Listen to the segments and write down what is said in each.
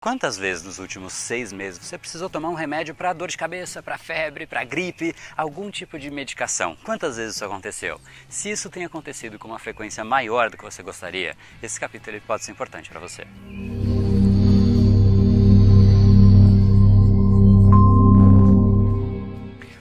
Quantas vezes nos últimos 6 meses você precisou tomar um remédio para dor de cabeça, para febre, para gripe, algum tipo de medicação? Quantas vezes isso aconteceu? Se isso tem acontecido com uma frequência maior do que você gostaria, esse capítulo pode ser importante para você.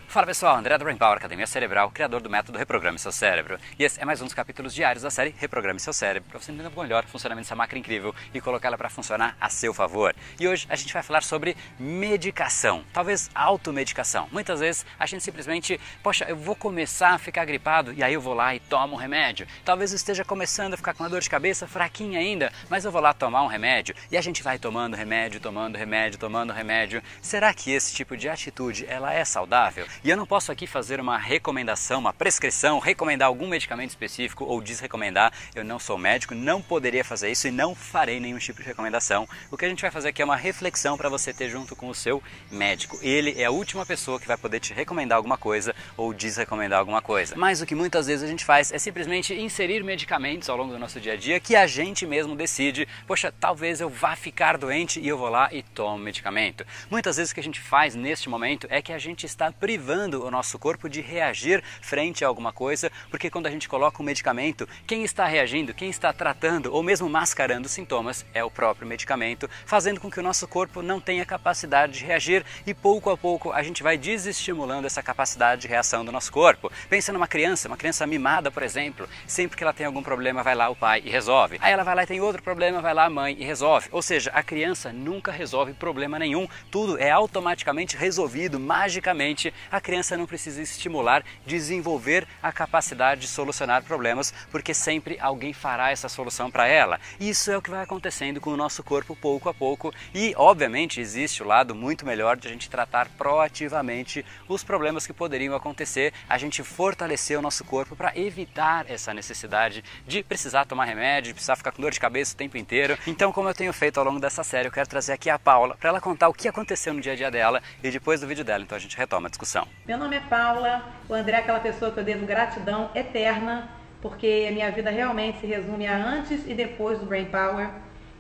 Fala pessoal, André do Brain Power, Academia Cerebral, criador do método Reprograme Seu Cérebro. E esse é mais um dos capítulos diários da série Reprograme Seu Cérebro, para você entender melhor o funcionamento dessa máquina incrível e colocá-la para funcionar a seu favor. E hoje a gente vai falar sobre medicação, talvez automedicação. Muitas vezes a gente simplesmente, poxa, eu vou começar a ficar gripado e aí eu vou lá e tomo um remédio. Talvez eu esteja começando a ficar com uma dor de cabeça fraquinha ainda, mas eu vou lá tomar um remédio e a gente vai tomando remédio, tomando remédio, tomando remédio. Será que esse tipo de atitude, ela é saudável? E eu não posso aqui fazer uma recomendação, uma prescrição, recomendar algum medicamento específico ou desrecomendar. Eu não sou médico, não poderia fazer isso e não farei nenhum tipo de recomendação. O que a gente vai fazer aqui é uma reflexão para você ter junto com o seu médico. Ele é a última pessoa que vai poder te recomendar alguma coisa ou desrecomendar alguma coisa. Mas o que muitas vezes a gente faz é simplesmente inserir medicamentos ao longo do nosso dia a dia que a gente mesmo decide, poxa, talvez eu vá ficar doente e eu vou lá e tomo medicamento. Muitas vezes o que a gente faz neste momento é que a gente está privando o nosso corpo de reagir frente a alguma coisa, porque quando a gente coloca um medicamento, quem está reagindo, quem está tratando ou mesmo mascarando os sintomas é o próprio medicamento, fazendo com que o nosso corpo não tenha capacidade de reagir e pouco a pouco a gente vai desestimulando essa capacidade de reação do nosso corpo. Pensa numa criança mimada, por exemplo, sempre que ela tem algum problema vai lá o pai e resolve. Aí ela vai lá e tem outro problema, vai lá a mãe e resolve. Ou seja, a criança nunca resolve problema nenhum, tudo é automaticamente resolvido, magicamente. A criança não precisa estimular, desenvolver a capacidade de solucionar problemas, porque sempre alguém fará essa solução para ela. Isso é o que vai acontecendo com o nosso corpo pouco a pouco e, obviamente, existe o lado muito melhor de a gente tratar proativamente os problemas que poderiam acontecer, a gente fortalecer o nosso corpo para evitar essa necessidade de precisar tomar remédio, de precisar ficar com dor de cabeça o tempo inteiro. Então, como eu tenho feito ao longo dessa série, eu quero trazer aqui a Paula para ela contar o que aconteceu no dia a dia dela e depois do vídeo dela, então a gente retoma a discussão. Meu nome é Paula, o André é aquela pessoa que eu devo gratidão eterna, porque a minha vida realmente se resume a antes e depois do Brain Power.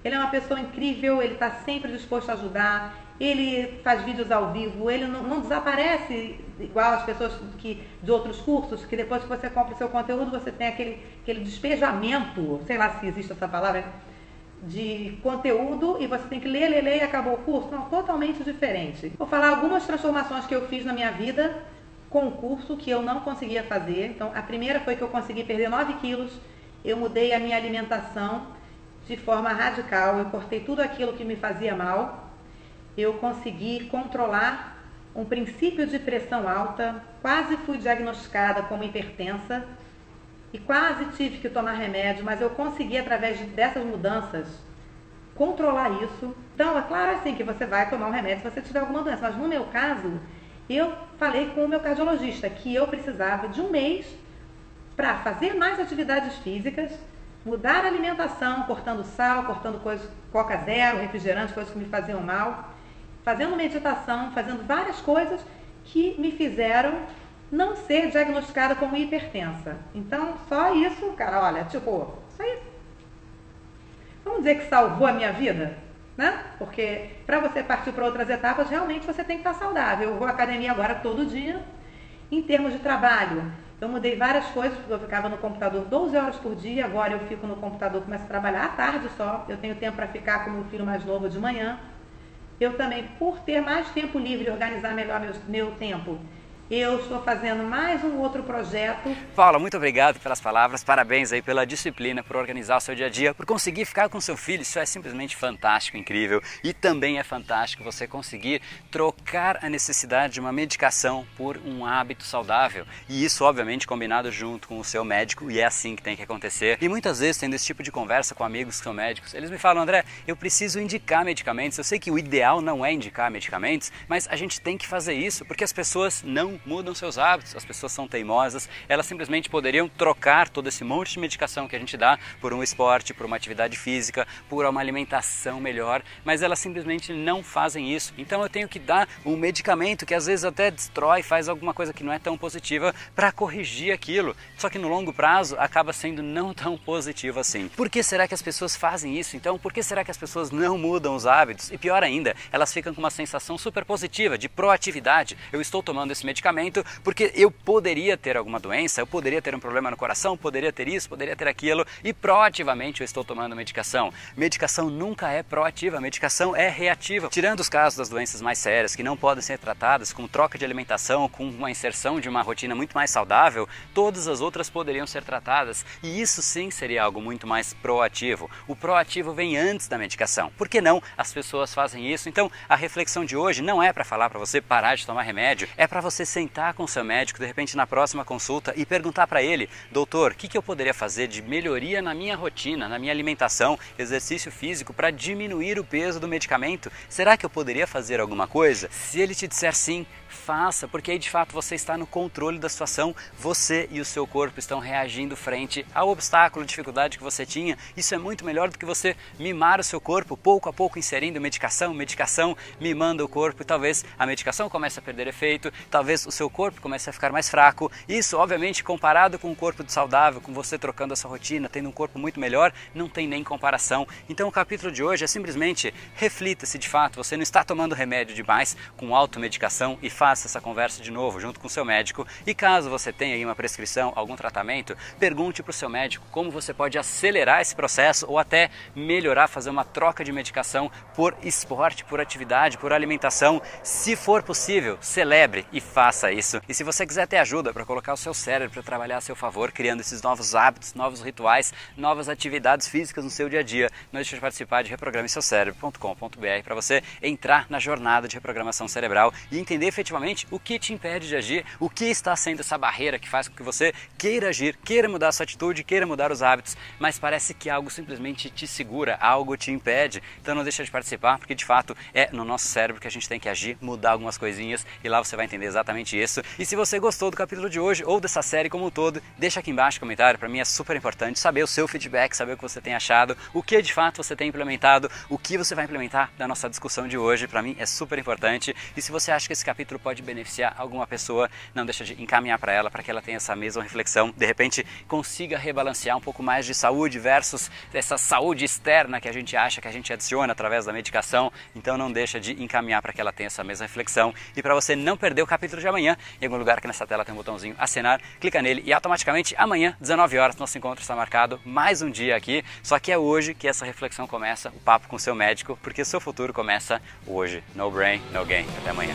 Ele é uma pessoa incrível, ele está sempre disposto a ajudar, ele faz vídeos ao vivo, ele não desaparece igual as pessoas de outros cursos, que depois que você compra o seu conteúdo, você tem aquele despejamento, sei lá se existe essa palavra, de conteúdo e você tem que ler e acabou o curso. Não, totalmente diferente. Vou falar algumas transformações que eu fiz na minha vida com o curso que eu não conseguia fazer. Então, a primeira foi que eu consegui perder 9 quilos, eu mudei a minha alimentação de forma radical, eu cortei tudo aquilo que me fazia mal, eu consegui controlar um princípio de pressão alta, quase fui diagnosticada como hipertensa, e quase tive que tomar remédio, mas eu consegui, através dessas mudanças, controlar isso. Então, é claro assim que você vai tomar um remédio se você tiver alguma doença, mas no meu caso, eu falei com o meu cardiologista que eu precisava de um mês para fazer mais atividades físicas, mudar a alimentação, cortando sal, cortando coisas, Coca Zero, refrigerante, coisas que me faziam mal, fazendo meditação, fazendo várias coisas que me fizeram não ser diagnosticada como hipertensa. Então, só isso, cara, olha, tipo, isso aí, vamos dizer que salvou a minha vida, né? Porque para você partir para outras etapas, realmente você tem que estar saudável. Eu vou à academia agora todo dia. Em termos de trabalho, eu mudei várias coisas, porque eu ficava no computador 12 horas por dia, agora eu fico no computador, começo a trabalhar à tarde só, eu tenho tempo para ficar com meu filho mais novo de manhã. Eu também, por ter mais tempo livre e organizar melhor meu tempo, eu estou fazendo mais um outro projeto. Paula, muito obrigado pelas palavras, parabéns aí pela disciplina, por organizar o seu dia a dia, por conseguir ficar com seu filho, isso é simplesmente fantástico, incrível. E também é fantástico você conseguir trocar a necessidade de uma medicação por um hábito saudável. E isso, obviamente, combinado junto com o seu médico, e é assim que tem que acontecer. E muitas vezes, tendo esse tipo de conversa com amigos que são médicos, eles me falam, André, eu preciso indicar medicamentos. Eu sei que o ideal não é indicar medicamentos, mas a gente tem que fazer isso porque as pessoas não mudam seus hábitos, as pessoas são teimosas, elas simplesmente poderiam trocar todo esse monte de medicação que a gente dá por um esporte, por uma atividade física, por uma alimentação melhor, mas elas simplesmente não fazem isso. Então eu tenho que dar um medicamento que às vezes até destrói, faz alguma coisa que não é tão positiva para corrigir aquilo. Só que no longo prazo acaba sendo não tão positivo assim. Por que será que as pessoas fazem isso? Então, por que será que as pessoas não mudam os hábitos? E pior ainda, elas ficam com uma sensação super positiva de proatividade. Eu estou tomando esse medicamento porque eu poderia ter alguma doença, eu poderia ter um problema no coração, poderia ter isso, poderia ter aquilo, e proativamente eu estou tomando medicação. Medicação nunca é proativa, medicação é reativa. Tirando os casos das doenças mais sérias que não podem ser tratadas com troca de alimentação, com uma inserção de uma rotina muito mais saudável, todas as outras poderiam ser tratadas, e isso sim seria algo muito mais proativo. O proativo vem antes da medicação. Por que não as pessoas fazem isso? Então a reflexão de hoje não é para falar para você parar de tomar remédio, é para você sentar com o seu médico de repente na próxima consulta e perguntar para ele: doutor, o que eu poderia fazer de melhoria na minha rotina, na minha alimentação, exercício físico, para diminuir o peso do medicamento? Será que eu poderia fazer alguma coisa? Se ele te disser sim, faça, porque aí de fato você está no controle da situação, você e o seu corpo estão reagindo frente ao obstáculo, dificuldade que você tinha. Isso é muito melhor do que você mimar o seu corpo, pouco a pouco inserindo medicação, mimando o corpo, e talvez a medicação comece a perder efeito, talvez o seu corpo comece a ficar mais fraco. Isso, obviamente, comparado com um corpo saudável, com você trocando essa rotina, tendo um corpo muito melhor, não tem nem comparação. Então o capítulo de hoje é simplesmente: reflita se de fato você não está tomando remédio demais com automedicação, e faça essa conversa de novo junto com o seu médico. E caso você tenha aí uma prescrição, algum tratamento, pergunte para o seu médico como você pode acelerar esse processo ou até melhorar, fazer uma troca de medicação por esporte, por atividade, por alimentação. Se for possível, celebre e faça isso. E se você quiser ter ajuda para colocar o seu cérebro para trabalhar a seu favor, criando esses novos hábitos, novos rituais, novas atividades físicas no seu dia a dia, não deixe de participar de reprogrameseucerebro.com.br para você entrar na jornada de reprogramação cerebral e entender efetivamente o que te impede de agir, o que está sendo essa barreira que faz com que você queira agir, queira mudar a sua atitude, queira mudar os hábitos, mas parece que algo simplesmente te segura, algo te impede. Então não deixa de participar, porque de fato é no nosso cérebro que a gente tem que agir, mudar algumas coisinhas, e lá você vai entender exatamente isso. E se você gostou do capítulo de hoje ou dessa série como um todo, deixa aqui embaixo um comentário. Para mim é super importante saber o seu feedback, saber o que você tem achado, o que de fato você tem implementado, o que você vai implementar da nossa discussão de hoje. Para mim é super importante. E se você acha que esse capítulo pode beneficiar alguma pessoa, não deixa de encaminhar para ela, para que ela tenha essa mesma reflexão, de repente consiga rebalancear um pouco mais de saúde versus essa saúde externa que a gente acha que a gente adiciona através da medicação. Então não deixa de encaminhar para que ela tenha essa mesma reflexão. E para você não perder o capítulo de amanhã, em algum lugar aqui nessa tela tem um botãozinho acenar, clica nele e automaticamente amanhã, 19 horas, nosso encontro está marcado. Mais um dia aqui, só que é hoje que essa reflexão começa, o papo com o seu médico, porque o seu futuro começa hoje. No brain, no gain. Até amanhã.